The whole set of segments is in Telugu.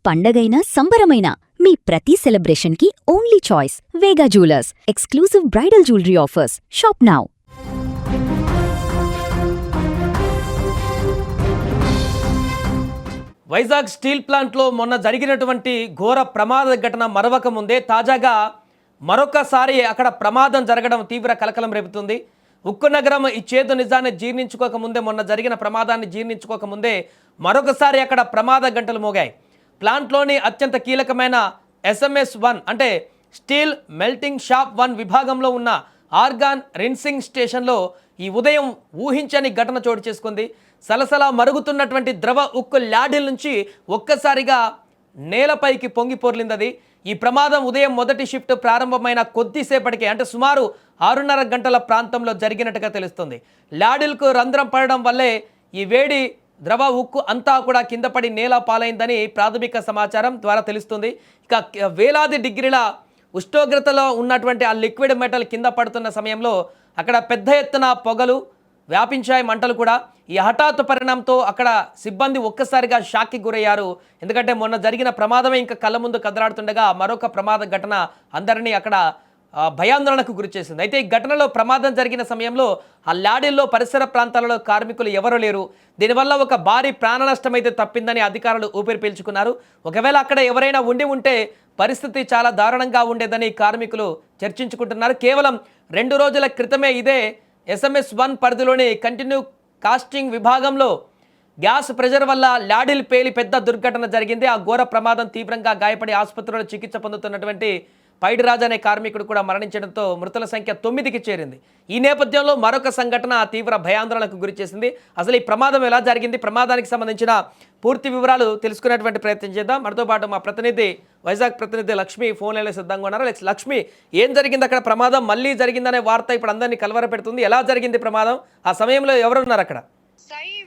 పండగైనా సంబరమైనా మీ ప్రతి సెలబ్రేషన్కి only choice Vega jewellers. Exclusive bridal jewellery offers. Shop now. Vizag steel ప్లాంట్లో మొన్న జరిగినటువంటి ఘోర ప్రమాద ఘటన మరవక ముందే తాజాగా మరొకసారి అక్కడ ప్రమాదం జరగడం తీవ్ర కలకలం రేపుతుంది. ఉక్కు నగరం ఈ చేదు నిజాన్ని జీర్ణించుకోకముందే, మొన్న జరిగిన ప్రమాదాన్ని జీర్ణించుకోకముందే మరొకసారి అక్కడ ప్రమాద గంటలు మోగాయి. ప్లాంట్లోని అత్యంత కీలకమైన SMS-1 అంటే స్టీల్ మెల్టింగ్ షాప్ 1 విభాగంలో ఉన్న ఆర్గాన్ రిన్సింగ్ స్టేషన్లో ఈ ఉదయం ఊహించని ఘటన చోటు చేసుకుంది. సలసలా మరుగుతున్నటువంటి ద్రవ ఉక్కు ల్యాడిల్ నుంచి ఒక్కసారిగా నేలపైకి పొంగి పొర్లిందది. ఈ ప్రమాదం ఉదయం మొదటి షిఫ్ట్ ప్రారంభమైన కొద్దిసేపటికే, అంటే సుమారు 6:30 గంటల ప్రాంతంలో జరిగినట్టుగా తెలుస్తుంది. ల్యాడిల్కు రంధ్రం పడడం వల్లే ఈ వేడి ద్రవ ఉక్కు అంతా కూడా కింద పడి నేల పాలైందని ప్రాథమిక సమాచారం ద్వారా తెలుస్తుంది. ఇక వేలాది డిగ్రీల ఉష్ణోగ్రతలో ఉన్నటువంటి ఆ లిక్విడ్ మెటల్ కింద పడుతున్న సమయంలో అక్కడ పెద్ద ఎత్తున పొగలు వ్యాపించాయి, మంటలు కూడా. ఈ హఠాత్తు పరిణామంతో అక్కడ సిబ్బంది ఒక్కసారిగా షాక్కి గురయ్యారు. ఎందుకంటే మొన్న జరిగిన ప్రమాదమే ఇంకా కళ్ళ ముందు కదలాడుతుండగా మరొక ప్రమాద ఘటన అందరినీ అక్కడ భయాందోళనకు గురి చేసింది. అయితే ఈ ఘటనలో ప్రమాదం జరిగిన సమయంలో ఆ ల్యాడిల్లో పరిసర ప్రాంతాలలో కార్మికులు ఎవరూ లేరు. దీనివల్ల ఒక భారీ ప్రాణ నష్టం అయితే తప్పిందని అధికారులు ఊపిరి పీల్చుకున్నారు. ఒకవేళ అక్కడ ఎవరైనా ఉంటే పరిస్థితి చాలా దారుణంగా ఉండేదని కార్మికులు చర్చించుకుంటున్నారు. కేవలం 2 రోజుల క్రితమే ఇదే SMS-1 పరిధిలోని కంటిన్యూ కాస్టింగ్ విభాగంలో గ్యాస్ ప్రెషర్ వల్ల ల్యాడిల్ పేలి పెద్ద దుర్ఘటన జరిగింది. ఆ ఘోర ప్రమాదం తీవ్రంగా గాయపడి ఆసుపత్రిలో చికిత్స పొందుతున్నటువంటి పైడిరాజ్ అనే కార్మికుడు కూడా మరణించడంతో మృతుల సంఖ్య 9కి చేరింది. ఈ నేపథ్యంలో మరొక సంఘటన తీవ్ర భయాందోళనకు గురి చేసింది. అసలు ఈ ప్రమాదం ఎలా జరిగింది, ప్రమాదానికి సంబంధించిన పూర్తి వివరాలు తెలుసుకునేటువంటి ప్రయత్నం చేద్దాం. మనతో పాటు మా ప్రతినిధి, వైజాగ్ ప్రతినిధి లక్ష్మి ఫోన్ లైన్లో సిద్ధంగా ఉన్నారు. లక్ష్మి, ఏం జరిగింది అక్కడ? ప్రమాదం మళ్ళీ జరిగిందనే వార్త ఇప్పుడు అందరినీ కలవర పెడుతుంది. ఎలా జరిగింది ప్రమాదం? ఆ సమయంలో ఎవరున్నారు అక్కడ?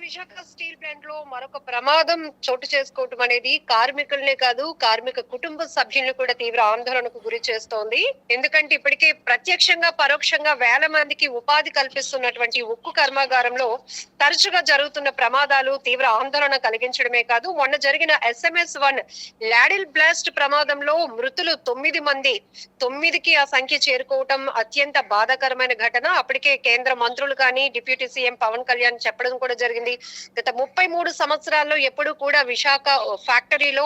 విశాఖ స్టీల్ ప్లాంట్ లో మరొక ప్రమాదం చోటు చేసుకోవటం అనేది కార్మికులనే కాదు, కార్మిక కుటుంబ సభ్యులను కూడా తీవ్ర ఆందోళనకు గురి చేస్తోంది. ఎందుకంటే ఇప్పటికే ప్రత్యక్షంగా పరోక్షంగా వేల మందికి ఉపాధి కల్పిస్తున్నటువంటి ఉక్కు కర్మాగారంలో తరచుగా జరుగుతున్న ప్రమాదాలు తీవ్ర ఆందోళన కలిగించడమే కాదు, మొన్న జరిగిన SMS-1 ల్యాడిల్ బ్లాస్ట్ ప్రమాదంలో మృతులు 9 మంది, 9కి ఆ సంఖ్య చేరుకోవటం అత్యంత బాధాకరమైన ఘటన. అప్పటికే కేంద్ర మంత్రులు కానీ డిప్యూటీ సీఎం పవన్ కళ్యాణ్ చెప్పడం కూడా జరిగింది. గత 33 సంవత్సరాల్లో ఎప్పుడు కూడా విశాఖ ఫ్యాక్టరీలో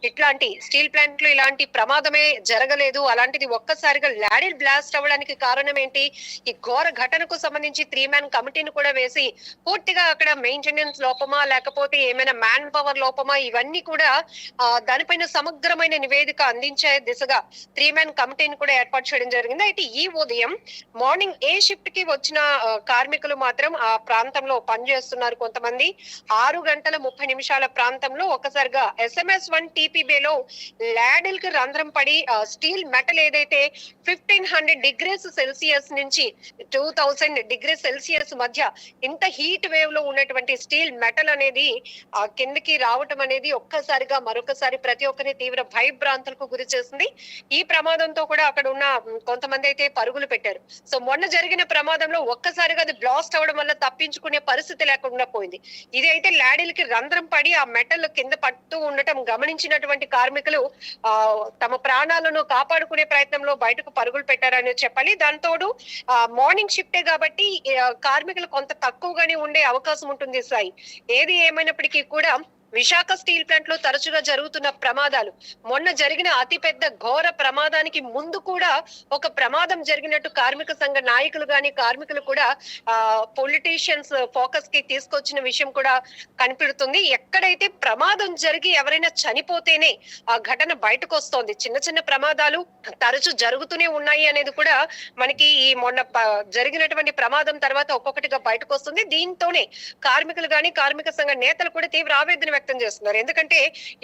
ఇట్లాంటి స్టీల్ ప్లాంట్ లో ఇలాంటి ప్రమాదమే జరగలేదు. అలాంటిది ఒక్కసారిగా ల్యాడిల్ బ్లాస్ట్ అవ్వడానికి కారణం ఏంటి? ఈ ఘోర ఘటనకు సంబంధించి 3 మ్యాన్ కమిటీని కూడా వేసి పూర్తిగా అక్కడ మెయింటెనెన్స్ లోపమా లేకపోతే ఏమైనా మ్యాన్ పవర్ లోపమా, ఇవన్నీ కూడా దానిపైన సమగ్రమైన నివేదిక అందించే దిశగా 3 మ్యాన్ కమిటీని కూడా ఏర్పాటు చేయడం జరిగింది. అయితే ఈ ఉదయం మార్నింగ్ ఏ షిఫ్ట్ కి వచ్చిన కార్మికులు మాత్రం ఆ ప్రాంతంలో పనిచేస్తున్నారు. కొంతమంది 6:30 ప్రాంతంలో ఒక్కసారిగా SMS-1 TPBలో ల్యాడిల్ కి రంధ్రం పడి స్టీల్ మెటల్ ఏదైతే 1500 డిగ్రీస్ సెల్సియస్ నుంచి 2000 డిగ్రీ సెల్సియస్ మధ్య ఇంత హీట్ వేవ్ లో ఉన్నటువంటి స్టీల్ మెటల్ అనేది కిందకి రావటం అనేది ఒక్కసారిగా మరొకసారి ప్రతి ఒక్కరిని తీవ్ర భయభ్రాంతులకు గురి చేసింది. ఈ ప్రమాదంతో కూడా అక్కడ ఉన్న కొంతమంది అయితే పరుగులు పెట్టారు. సో మొన్న జరిగిన ప్రమాదంలో ఒక్కసారిగా అది బ్లాస్ట్ అవడం వల్ల తప్పించుకునే పరిస్థితి లేకుండా పోయింది. ఇది అయితే ల్యాడిల్ కి రంధ్రం పడి ఆ మెటల్ కింద పడుతూ ఉండటం గమనించినటువంటి కార్మికులు తమ ప్రాణాలను కాపాడుకునే ప్రయత్నంలో బయటకు పరుగులు పెట్టారని చెప్పాలి. దాంతోడు మార్నింగ్ షిఫ్టే కాబట్టి కార్మికులు కొంత తక్కువగానే ఉండే అవకాశం ఉంటుంది సాయి. ఏది ఏమైనప్పటికీ కూడా విశాఖ స్టీల్ ప్లాంట్ లో తరచుగా జరుగుతున్న ప్రమాదాలు, మొన్న జరిగిన అతిపెద్ద ఘోర ప్రమాదానికి ముందు కూడా ఒక ప్రమాదం జరిగినట్టు కార్మిక సంఘ నాయకులు గాని కార్మికులు కూడా పొలిటీషియన్స్ ఫోకస్ కి తీసుకొచ్చిన విషయం కూడా కనిపెడుతుంది. ఎక్కడైతే ప్రమాదం జరిగి ఎవరైనా చనిపోతేనే ఆ ఘటన బయటకు వస్తోంది. చిన్న చిన్న ప్రమాదాలు తరచు జరుగుతూనే ఉన్నాయి అనేది కూడా మనకి ఈ మొన్న జరిగినటువంటి ప్రమాదం తర్వాత ఒక్కొక్కటిగా బయటకు వస్తుంది. దీంతోనే కార్మికులు గాని కార్మిక సంఘ నేతలు కూడా తీవ్ర ఆవేదన వ్యక్తం చేస్తున్నారు. ఎందుకంటే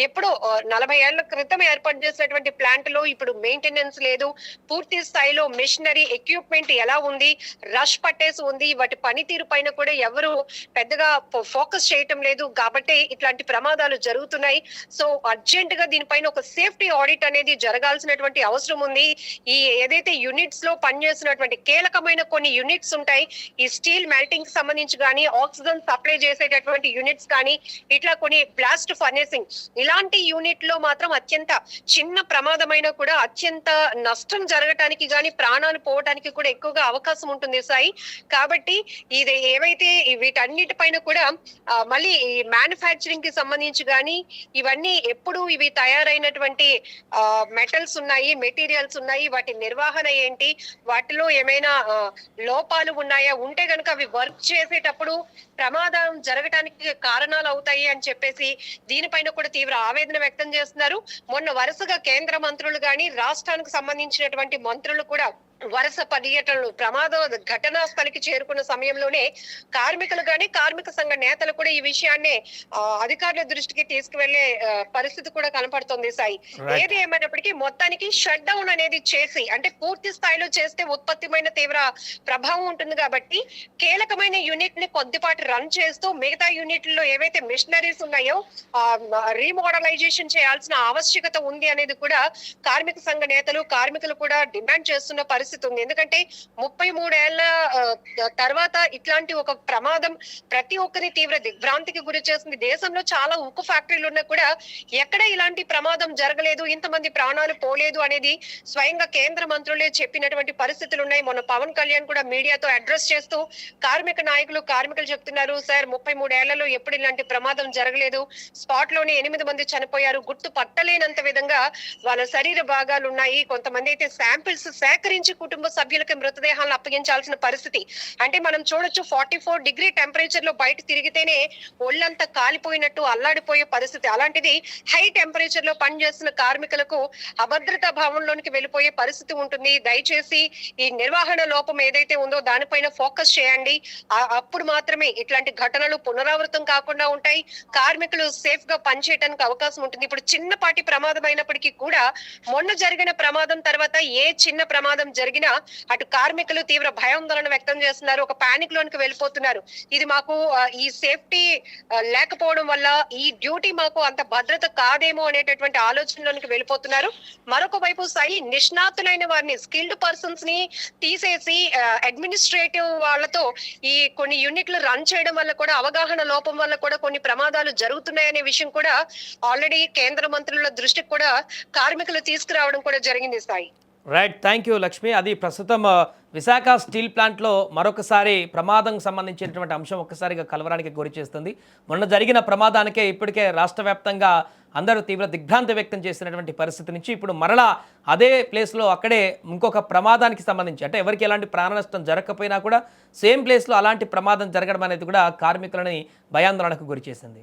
ఎప్పుడో 40 ఏళ్ల క్రితం ఏర్పాటు చేసినటువంటి ప్లాంట్ లో ఇప్పుడు మెయింటెనెన్స్ లేదు, పూర్తి స్థాయిలో మిషనరీ ఎక్విప్మెంట్ ఎలా ఉంది, రష్ పట్టేసి ఉంది, వాటి పనితీరు పైన కూడా ఎవరు పెద్దగా ఫోకస్ చేయటం లేదు. కాబట్టి ఇట్లాంటి ప్రమాదాలు జరుగుతున్నాయి. సో అర్జెంట్ గా దీనిపైన ఒక సేఫ్టీ ఆడిట్ అనేది జరగాల్సినటువంటి అవసరం ఉంది. ఈ ఏదైతే యూనిట్స్ లో పనిచేసినటువంటి కీలకమైన కొన్ని యూనిట్స్ ఉంటాయి, ఈ స్టీల్ మెల్టింగ్ సంబంధించి కానీ ఆక్సిజన్ సప్లై చేసేటటువంటి యూనిట్స్ కానీ ఇట్లా కొన్ని బ్లాస్ట్ ఫర్నేసింగ్ ఇలాంటి యూనిట్ లో మాత్రం అత్యంత చిన్న ప్రమాదమైన కూడా అత్యంత నష్టం జరగటానికి గాని ప్రాణాలు పోవటానికి కూడా ఎక్కువగా అవకాశం ఉంటుంది సాయి. కాబట్టి ఇది ఏవైతే వీటన్నిటిపైన కూడా మళ్ళీ ఈ మ్యానుఫ్యాక్చరింగ్ కి సంబంధించి గాని ఇవన్నీ ఎప్పుడు ఇవి తయారైనటువంటి మెటల్స్ ఉన్నాయి, మెటీరియల్స్ ఉన్నాయి, వాటి నిర్వహణ ఏంటి, వాటిలో ఏమైనా లోపాలు ఉన్నాయా, ఉంటే గనుక అవి వర్క్ చేసేటప్పుడు ప్రమాదం జరగటానికి కారణాలు అవుతాయి అని చెప్పేసి దీనిపైన కూడా తీవ్ర ఆవేదన వ్యక్తం చేస్తున్నారు. మొన్న వరుసగా కేంద్ర మంత్రులు గాని రాష్ట్రానికి సంబంధించినటువంటి మంత్రులు కూడా వరుస పర్యటనలు ప్రమాద ఘటనా స్థలికి చేరుకున్న సమయంలోనే కార్మికులు గాని కార్మిక సంఘ నేతలు కూడా ఈ విషయాన్ని అధికారుల దృష్టికి తీసుకువెళ్లే పరిస్థితి కూడా కనపడుతుంది సాయి. ఏది ఏమైనప్పటికీ మొత్తానికి షట్ డౌన్ అనేది చేసి అంటే పూర్తి స్థాయిలో చేస్తే ఉత్పత్తిమైన తీవ్ర ప్రభావం ఉంటుంది కాబట్టి కీలకమైన యూనిట్ ని కొద్దిపాటి రన్ చేస్తూ మిగతా యూనిట్లలో ఏవైతే మిషనరీస్ ఉన్నాయో రీమోడలైజేషన్ చేయాల్సిన ఆవశ్యకత ఉంది అనేది కూడా కార్మిక సంఘ నేతలు కార్మికులు కూడా డిమాండ్ చేస్తున్న పరిస్థితి ఉంది. ఎందుకంటే 33 ఏళ్ల తర్వాత ఇట్లాంటి ఒక ప్రమాదం ప్రతి ఒక్కరి తీవ్ర దిగ్భ్రాంతికి గురి చేస్తుంది. దేశంలో చాలా ఉక్కు ఫ్యాక్టరీలు ఉన్నా కూడా ఎక్కడ ఇలాంటి ప్రమాదం జరగలేదు, ఇంతమంది ప్రాణాలు పోలేదు అనేది స్వయంగా కేంద్ర మంత్రులే చెప్పినటువంటి పరిస్థితులు ఉన్నాయి. మొన్న పవన్ కళ్యాణ్ కూడా మీడియాతో అడ్రస్ చేస్తూ కార్మిక నాయకులు కార్మికులు చెప్తున్నారు, సార్ 33 ఏళ్లలో ఎప్పుడు ఇలాంటి ప్రమాదం జరగలేదు, స్పాట్ లోనే 8 మంది చనిపోయారు, గుర్తు పట్టలేనంత విధంగా వాళ్ళ శరీర భాగాలు ఉన్నాయి, కొంతమంది అయితే శాంపిల్స్ సేకరించి కుటుంబ సభ్యులకి మృతదేహాలను అప్పగించాల్సిన పరిస్థితి. అంటే మనం చూడొచ్చు 44 డిగ్రీ టెంపరేచర్ లో బయట తిరిగితేనే ఒళ్ళంతా కాలిపోయినట్టు అల్లాడిపోయే పరిస్థితి. అలాంటిది హై టెంపరేచర్ లో పనిచేస్తున్న కార్మికులకు అభద్రతా భావంలోనికి వెళ్ళిపోయే పరిస్థితి ఉంటుంది. దయచేసి ఈ నిర్వహణ లోపం ఏదైతే ఉందో దానిపైన ఫోకస్ చేయండి. అప్పుడు మాత్రమే ఇట్లాంటి ఘటనలు పునరావృతం కాకుండా ఉంటాయి, కార్మికులు సేఫ్ గా పనిచేయడానికి అవకాశం ఉంటుంది. ఇప్పుడు చిన్నపాటి ప్రమాదం అయినప్పటికీ కూడా మొన్న జరిగిన ప్రమాదం తర్వాత ఏ చిన్న ప్రమాదం జరిగినా అటు కార్మికులు తీవ్ర భయాందోళన వ్యక్తం చేస్తున్నారు, ఒక పానిక్ లోనికి వెళ్ళిపోతున్నారు. ఇది మాకు ఈ సేఫ్టీ లేకపోవడం వల్ల ఈ డ్యూటీ మాకు అంత భద్రత కాదేమో అనేటటువంటి ఆలోచనలోనికి వెళ్ళిపోతున్నారు. మరొక వైపు సాయి నిష్ణాతులైన వారిని స్కిల్డ్ పర్సన్స్ ని తీసేసి అడ్మినిస్ట్రేటివ్ వాళ్ళతో ఈ కొన్ని యూనిట్లు రన్ చేయడం వల్ల కూడా అవగాహన లోపం వల్ల కూడా కొన్ని ప్రమాదాలు జరుగుతున్నాయనే విషయం కూడా ఆల్రెడీ కేంద్ర మంత్రుల దృష్టికి కూడా కార్మికులు తీసుకురావడం కూడా జరిగింది Sai. Right, thank you Lakshmi. అది ప్రస్తుతం విశాఖ స్టీల్ ప్లాంట్లో మరొకసారి ప్రమాదం సంబంధించినటువంటి అంశం ఒక్కసారిగా కలవరానికి గురి చేస్తుంది. మొన్న జరిగిన ప్రమాదానికే ఇప్పటికే రాష్ట్ర వ్యాప్తంగా అందరూ తీవ్ర దిగ్భ్రాంతి వ్యక్తం చేసినటువంటి పరిస్థితి నుంచి ఇప్పుడు మరలా అదే ప్లేస్లో అక్కడే ఇంకొక ప్రమాదానికి సంబంధించి అంటే ఎవరికి ఎలాంటి ప్రాణ నష్టం జరగకపోయినా కూడా సేమ్ ప్లేస్లో అలాంటి ప్రమాదం జరగడం అనేది కూడా కార్మికులని భయాందోళనకు గురి చేసింది.